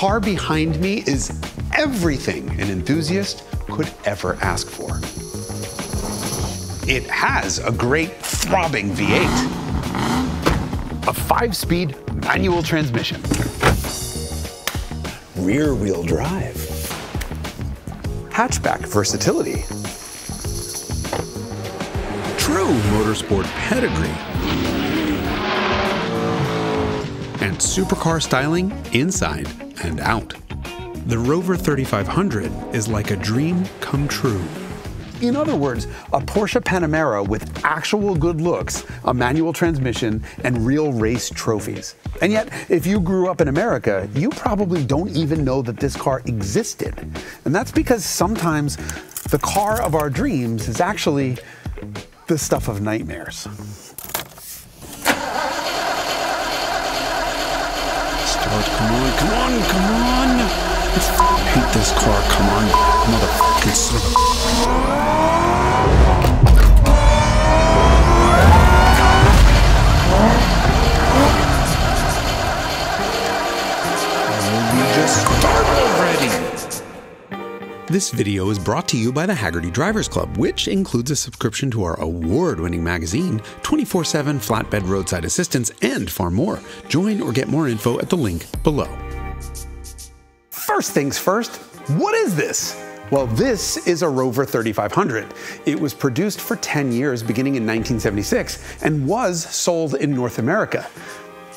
car behind me is everything an enthusiast could ever ask for. It has a great throbbing V8, a 5-speed manual transmission, rear-wheel drive, hatchback versatility, true motorsport pedigree, and supercar styling inside and out. The Rover 3500 is like a dream come true. In other words, a Porsche Panamera with actual good looks, a manual transmission, and real race trophies. And yet, if you grew up in America, you probably don't even know that this car existed. And that's because sometimes the car of our dreams is actually the stuff of nightmares. Start, come on, come on, come on! Let's hate this car, come on, motherfucking son of a... This video is brought to you by the Hagerty Drivers Club, which includes a subscription to our award-winning magazine, 24/7 flatbed roadside assistance, and far more. Join or get more info at the link below. First things first, what is this? Well, this is a Rover 3500. It was produced for 10 years beginning in 1976 and was sold in North America.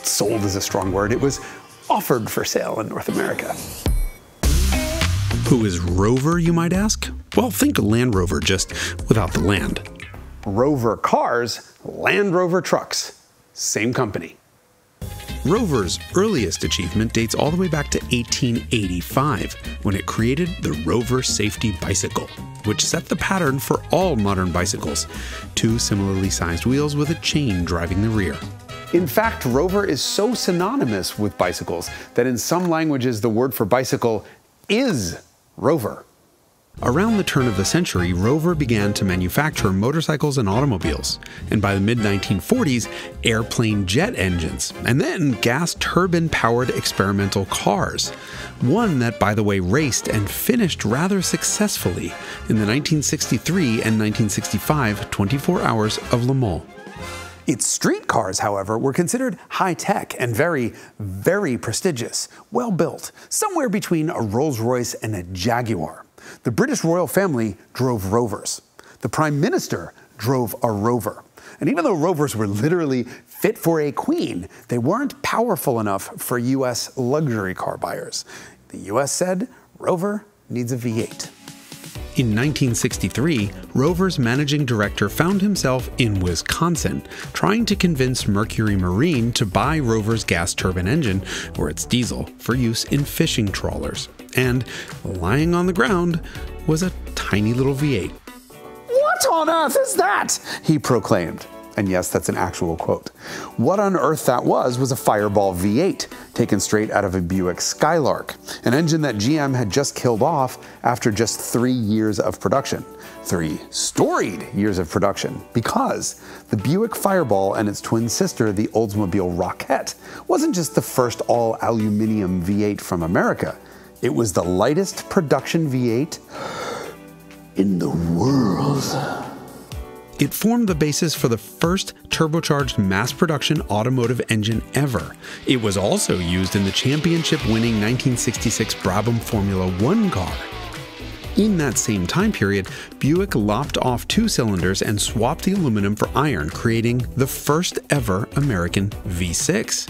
Sold is a strong word. It was offered for sale in North America. Who is Rover, you might ask? Well, think Land Rover, just without the land. Rover cars, Land Rover trucks. Same company. Rover's earliest achievement dates all the way back to 1885, when it created the Rover Safety Bicycle, which set the pattern for all modern bicycles. 2 similarly sized wheels with a chain driving the rear. In fact, Rover is so synonymous with bicycles that in some languages the word for bicycle is Rover. Around the turn of the century, Rover began to manufacture motorcycles and automobiles, and by the mid-1940s, airplane jet engines, and then gas turbine-powered experimental cars. One that, by the way, raced and finished rather successfully in the 1963 and 1965 24 Hours of Le Mans. Its street cars, however, were considered high-tech and very, very prestigious, well-built, somewhere between a Rolls-Royce and a Jaguar. The British royal family drove Rovers. The Prime Minister drove a Rover. And even though Rovers were literally fit for a queen, they weren't powerful enough for US luxury car buyers. The US said, Rover needs a V8. In 1963, Rover's managing director found himself in Wisconsin, trying to convince Mercury Marine to buy Rover's gas turbine engine, or its diesel, for use in fishing trawlers. And lying on the ground was a tiny little V8. "What on earth is that?" he proclaimed. And yes, that's an actual quote. What on earth that was a Fireball V8, taken straight out of a Buick Skylark, an engine that GM had just killed off after just 3 years of production. 3 storied years of production, because the Buick Fireball and its twin sister, the Oldsmobile Rocket, wasn't just the first all-aluminum V8 from America. It was the lightest production V8 in the world. It formed the basis for the first turbocharged mass-production automotive engine ever. It was also used in the championship-winning 1966 Brabham Formula One car. In that same time period, Buick lopped off 2 cylinders and swapped the aluminum for iron, creating the first ever American V6.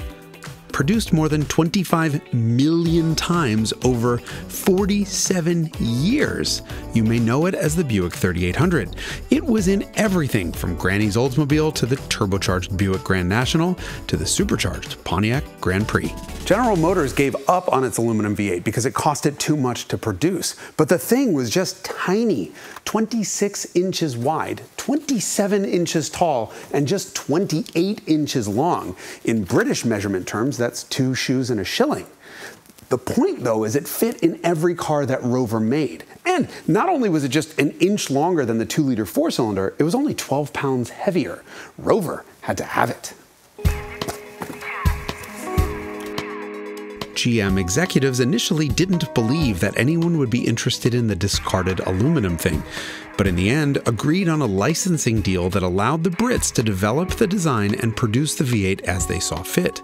Produced more than 25 million times over 47 years. You may know it as the Buick 3800. It was in everything from Granny's Oldsmobile to the turbocharged Buick Grand National to the supercharged Pontiac Grand Prix. General Motors gave up on its aluminum V8 because it cost it too much to produce. But the thing was just tiny, 26 inches wide, 27 inches tall, and just 28 inches long. In British measurement terms, that's 2 shoes and a shilling. The point, though, is it fit in every car that Rover made. And not only was it just an inch longer than the 2-liter 4-cylinder, it was only 12 pounds heavier. Rover had to have it. GM executives initially didn't believe that anyone would be interested in the discarded aluminum thing, but in the end agreed on a licensing deal that allowed the Brits to develop the design and produce the V8 as they saw fit.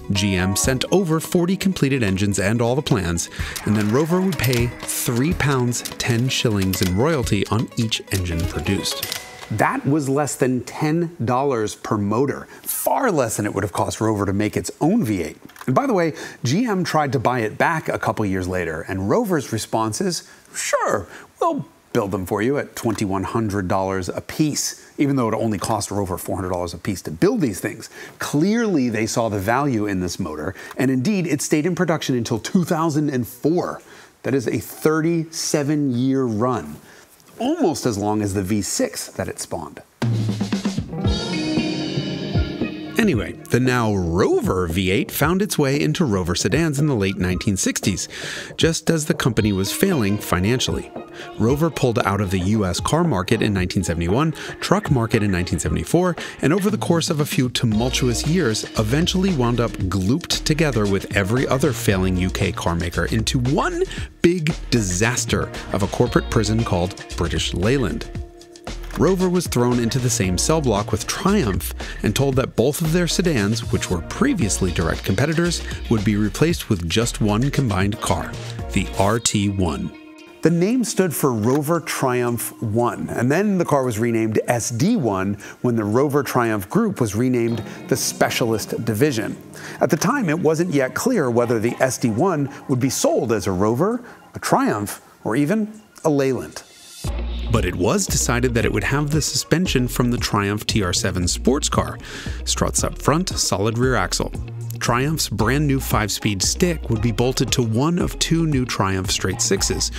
GM sent over 40 completed engines and all the plans, and then Rover would pay £3 10 shillings in royalty on each engine produced. That was less than $10 per motor, far less than it would have cost Rover to make its own V8. And by the way, GM tried to buy it back a couple years later, and Rover's response is, sure, we'll build them for you at $2,100 a piece, even though it only cost Rover $400 a piece to build these things. Clearly, they saw the value in this motor, and indeed, it stayed in production until 2004. That is a 37-year run, almost as long as the V6 that it spawned. Anyway, the now Rover V8 found its way into Rover sedans in the late 1960s, just as the company was failing financially. Rover pulled out of the US car market in 1971, truck market in 1974, and over the course of a few tumultuous years, eventually wound up glooped together with every other failing UK car maker into one big disaster of a corporate prison called British Leyland. Rover was thrown into the same cell block with Triumph and told that both of their sedans, which were previously direct competitors, would be replaced with just one combined car, the RT1. The name stood for Rover Triumph 1, and then the car was renamed SD1 when the Rover Triumph Group was renamed the Specialist Division. At the time, it wasn't yet clear whether the SD1 would be sold as a Rover, a Triumph, or even a Leyland. But it was decided that it would have the suspension from the Triumph TR7 sports car, struts up front, solid rear axle. Triumph's brand new 5-speed stick would be bolted to one of two new Triumph straight sixes,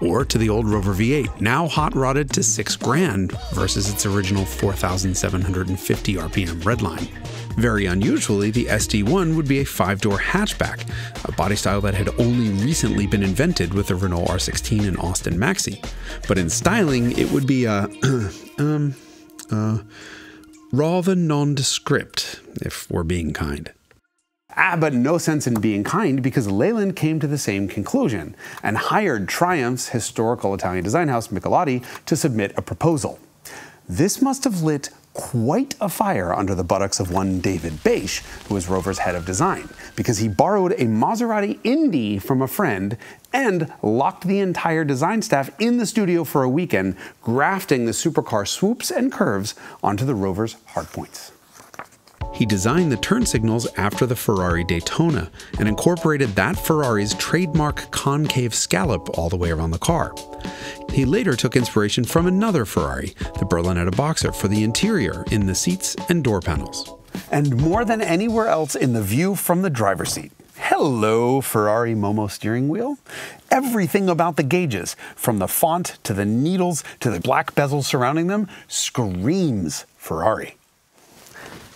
or to the old Rover V8, now hot-rodded to $6,000 versus its original 4,750 RPM redline. Very unusually, the SD1 would be a 5-door hatchback, a body style that had only recently been invented with the Renault R16 and Austin Maxi. But in styling, it would be a rather nondescript, if we're being kind. But no sense in being kind, because Leyland came to the same conclusion and hired Triumph's historical Italian design house, Michelotti, to submit a proposal. This must have lit quite a fire under the buttocks of one David Bache, who was Rover's head of design, because he borrowed a Maserati Indy from a friend and locked the entire design staff in the studio for a weekend, grafting the supercar swoops and curves onto the Rover's hardpoints. He designed the turn signals after the Ferrari Daytona and incorporated that Ferrari's trademark concave scallop all the way around the car. He later took inspiration from another Ferrari, the Berlinetta Boxer, for the interior in the seats and door panels. And more than anywhere else in the view from the driver's seat. Hello, Ferrari Momo steering wheel. Everything about the gauges, from the font to the needles to the black bezels surrounding them, screams Ferrari.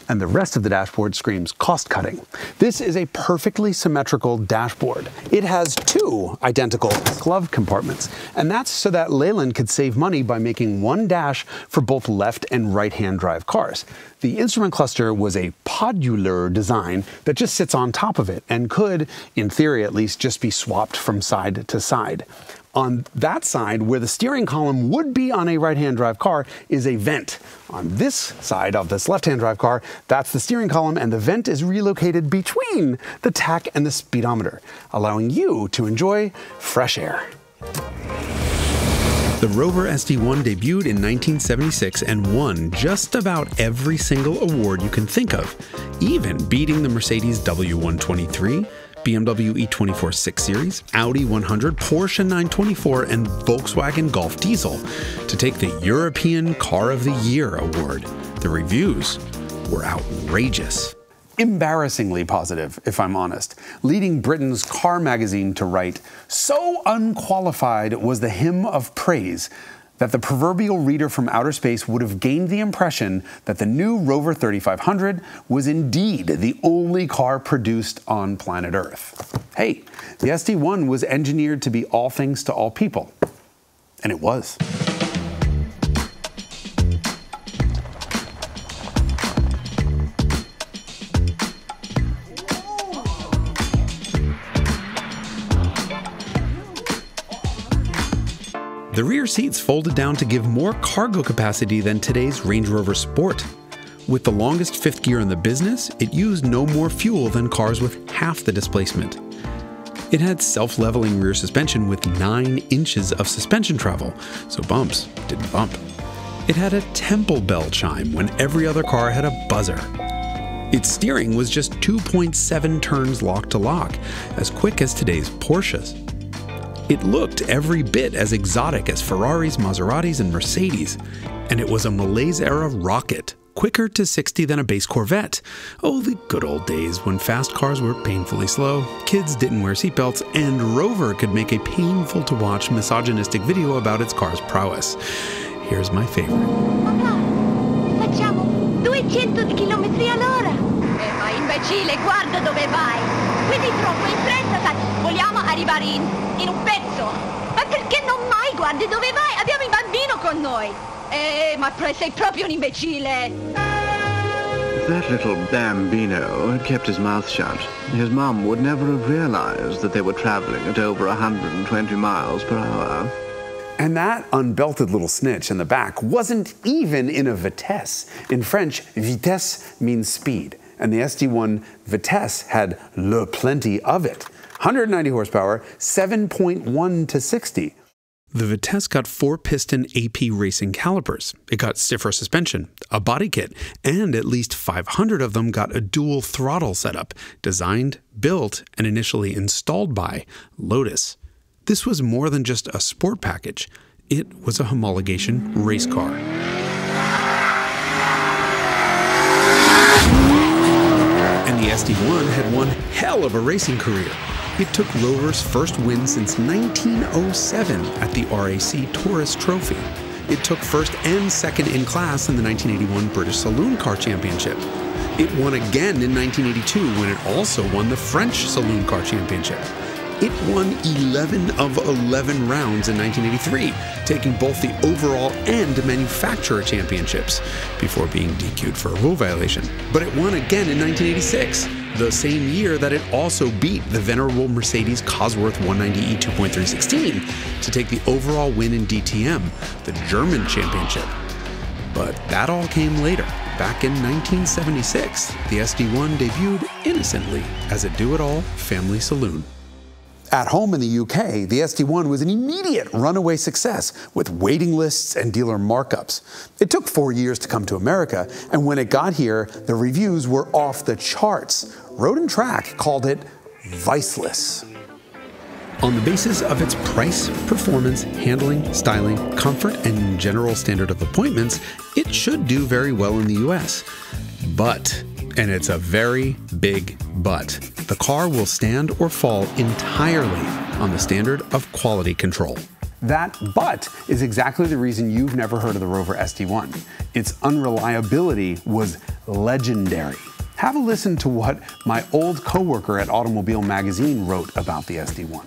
And the rest of the dashboard screams cost-cutting. This is a perfectly symmetrical dashboard. It has two identical glove compartments, and that's so that Leyland could save money by making one dash for both left and right-hand drive cars. The instrument cluster was a podular design that just sits on top of it and could, in theory at least, just be swapped from side to side. On that side, where the steering column would be on a right-hand drive car, is a vent. On this side of this left-hand drive car, that's the steering column, and the vent is relocated between the tach and the speedometer, allowing you to enjoy fresh air. The Rover SD1 debuted in 1976 and won just about every single award you can think of, even beating the Mercedes W123, BMW E24 6 Series, Audi 100, Porsche 924, and Volkswagen Golf Diesel to take the European Car of the Year award. The reviews were outrageous. Embarrassingly positive, if I'm honest, leading Britain's car magazine to write, "So unqualified was the hymn of praise that the proverbial reader from outer space would have gained the impression that the new Rover 3500 was indeed the only car produced on planet Earth." Hey, the SD1 was engineered to be all things to all people. And it was. The rear seats folded down to give more cargo capacity than today's Range Rover Sport. With the longest fifth gear in the business, it used no more fuel than cars with half the displacement. It had self-leveling rear suspension with 9 inches of suspension travel, so bumps didn't bump. It had a temple bell chime when every other car had a buzzer. Its steering was just 2.7 turns lock to lock, as quick as today's Porsches. It looked every bit as exotic as Ferraris, Maseratis, and Mercedes, and it was a Malaise-era rocket, quicker to 60 than a base Corvette. Oh, the good old days when fast cars were painfully slow, kids didn't wear seatbelts, and Rover could make a painful-to-watch misogynistic video about its car's prowess. Here's my favorite. Papà, facciamo 200 chilometri all'ora. Ma imbecille, guarda dove vai. Quindi troppo in fretta, sai, vogliamo arrivare in un pezzo. Ma perché non mai guardi dove vai? Abbiamo il bambino con noi. Ma sei proprio un imbecille. That little bambino had kept his mouth shut. His mum would never have realized that they were traveling at over 120 miles per hour. And that unbelted little snitch in the back wasn't even in a Vitesse. In French, vitesse means speed, and the SD1 Vitesse had le plenty of it. 190 horsepower, 7.1 to 60. The Vitesse got 4-piston AP racing calipers. It got stiffer suspension, a body kit, and at least 500 of them got a dual throttle setup, designed, built, and initially installed by Lotus. This was more than just a sport package. It was a homologation race car. And the SD1 had one hell of a racing career. It took Rover's first win since 1907 at the RAC Tourist Trophy. It took first and second in class in the 1981 British Saloon Car Championship. It won again in 1982 when it also won the French Saloon Car Championship. It won 11 of 11 rounds in 1983, taking both the overall and manufacturer championships, before being DQ'd for a rule violation. But it won again in 1986, the same year that it also beat the venerable Mercedes Cosworth 190e 2.316 to take the overall win in DTM, the German championship. But that all came later. Back in 1976, the SD1 debuted innocently as a do-it-all family saloon. At home in the UK, the SD1 was an immediate runaway success with waiting lists and dealer markups. It took 4 years to come to America, and when it got here, the reviews were off the charts. Road & Track called it viceless. On the basis of its price, performance, handling, styling, comfort, and general standard of appointments, it should do very well in the US. But, and it's a very big but, the car will stand or fall entirely on the standard of quality control. That but is exactly the reason you've never heard of the Rover SD1. Its unreliability was legendary. Have a listen to what my old coworker at Automobile Magazine wrote about the SD1.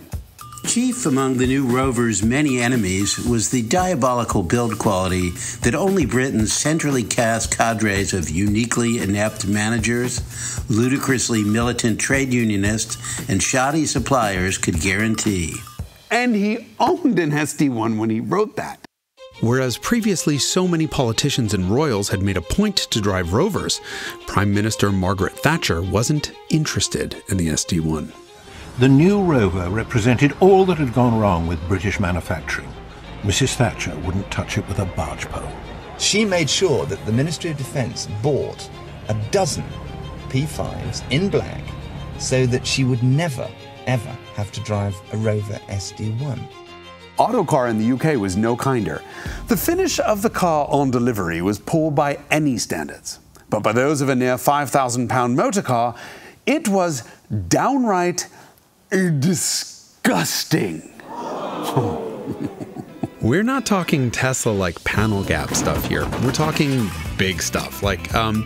Chief among the new Rover's many enemies was the diabolical build quality that only Britain's centrally cast cadres of uniquely inept managers, ludicrously militant trade unionists, and shoddy suppliers could guarantee. And he owned an SD1 when he wrote that. Whereas previously so many politicians and royals had made a point to drive Rovers, Prime Minister Margaret Thatcher wasn't interested in the SD1. The new Rover represented all that had gone wrong with British manufacturing. Mrs. Thatcher wouldn't touch it with a barge pole. She made sure that the Ministry of Defence bought a dozen P5s in black so that she would never, ever have to drive a Rover SD1. Autocar in the UK was no kinder. The finish of the car on delivery was poor by any standards. But by those of a near £5,000 motor car, it was downright disgusting. We're not talking Tesla-like panel gap stuff here. We're talking big stuff, like an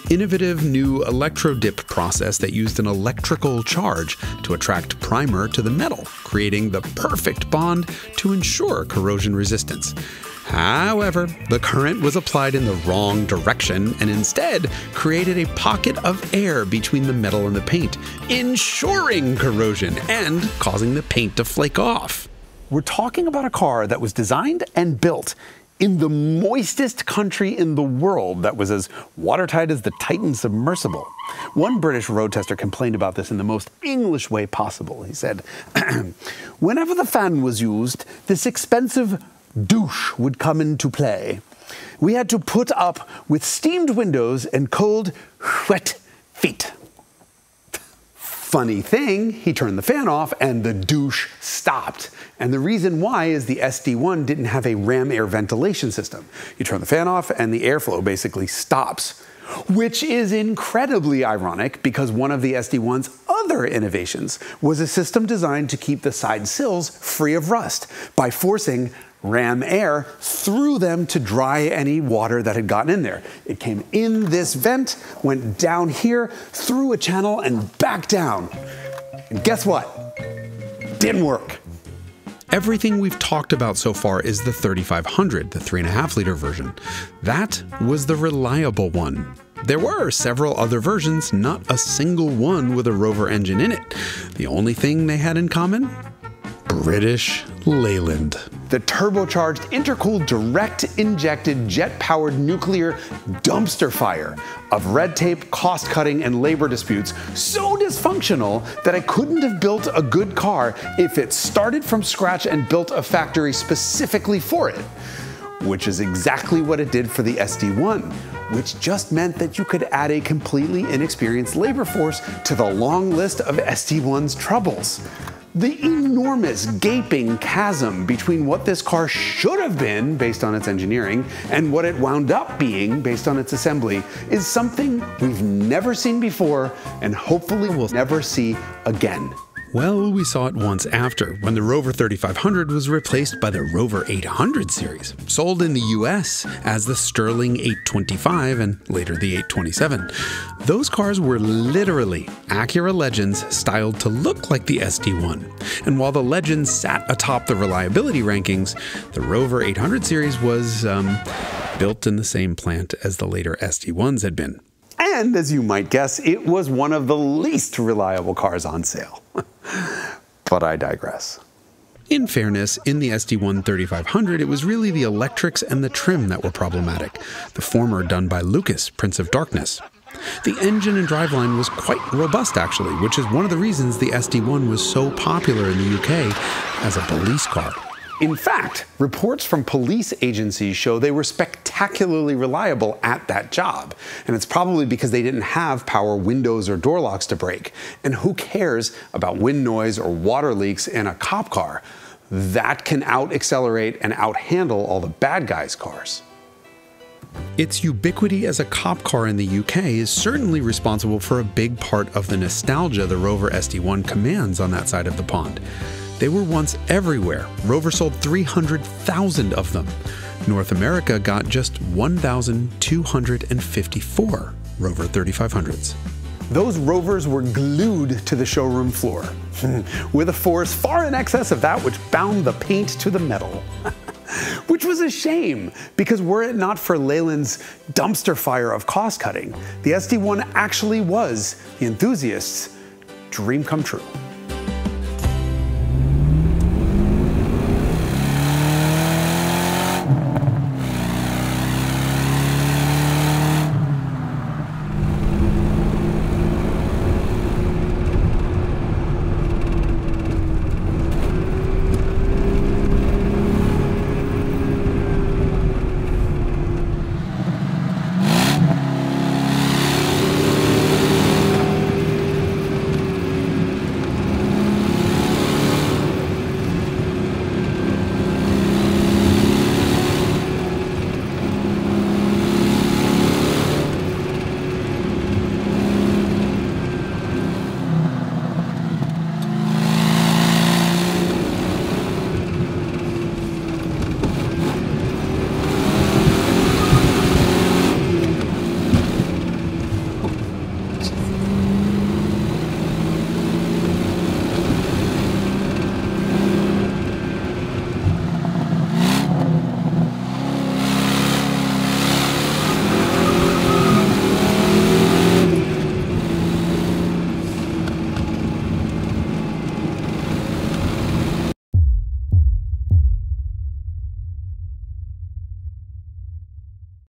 innovative new electro-dip process that used an electrical charge to attract primer to the metal, creating the perfect bond to ensure corrosion resistance. However, the current was applied in the wrong direction and instead created a pocket of air between the metal and the paint, ensuring corrosion and causing the paint to flake off. We're talking about a car that was designed and built in the moistest country in the world that was as watertight as the Titan submersible. One British road tester complained about this in the most English way possible. He said, "Whenever the fan was used, this expensive douche would come into play. We had to put up with steamed windows and cold, wet feet." Funny thing, he turned the fan off and the douche stopped. And the reason why is the SD1 didn't have a ram air ventilation system. You turn the fan off and the airflow basically stops. Which is incredibly ironic because one of the SD1's other innovations was a system designed to keep the side sills free of rust by forcing ram air through them to dry any water that had gotten in there. It came in this vent, went down here, through a channel, and back down. And guess what? Didn't work. Everything we've talked about so far is the 3500, the 3.5-liter version. That was the reliable one. There were several other versions, not a single one with a Rover engine in it. The only thing they had in common? British Leyland. The turbocharged, intercooled, direct-injected, jet-powered nuclear dumpster fire of red tape, cost-cutting, and labor disputes so dysfunctional that I couldn't have built a good car if it started from scratch and built a factory specifically for it. Which is exactly what it did for the SD1, which just meant that you could add a completely inexperienced labor force to the long list of SD1's troubles. The enormous gaping chasm between what this car should have been based on its engineering and what it wound up being based on its assembly is something we've never seen before and hopefully we'll never see again. Well, we saw it once after, when the Rover 3500 was replaced by the Rover 800 series, sold in the US as the Sterling 825 and later the 827. Those cars were literally Acura Legends styled to look like the SD1. And while the Legends sat atop the reliability rankings, the Rover 800 series was built in the same plant as the later SD1s had been. And as you might guess, it was one of the least reliable cars on sale. But I digress. In fairness, in the SD1 3500, it was really the electrics and the trim that were problematic, the former done by Lucas, Prince of Darkness. The engine and driveline was quite robust actually, which is one of the reasons the SD1 was so popular in the UK as a police car. In fact, reports from police agencies show they were spectacularly reliable at that job. And it's probably because they didn't have power windows or door locks to break. And who cares about wind noise or water leaks in a cop car? That can out-accelerate and out-handle all the bad guys' cars. Its ubiquity as a cop car in the UK is certainly responsible for a big part of the nostalgia the Rover SD1 commands on that side of the pond. They were once everywhere. Rover sold 300,000 of them. North America got just 1,254 Rover 3500s. Those Rovers were glued to the showroom floor, with a force far in excess of that which bound the paint to the metal. Which was a shame, because were it not for Leyland's dumpster fire of cost cutting, the SD1 actually was the enthusiast's dream come true.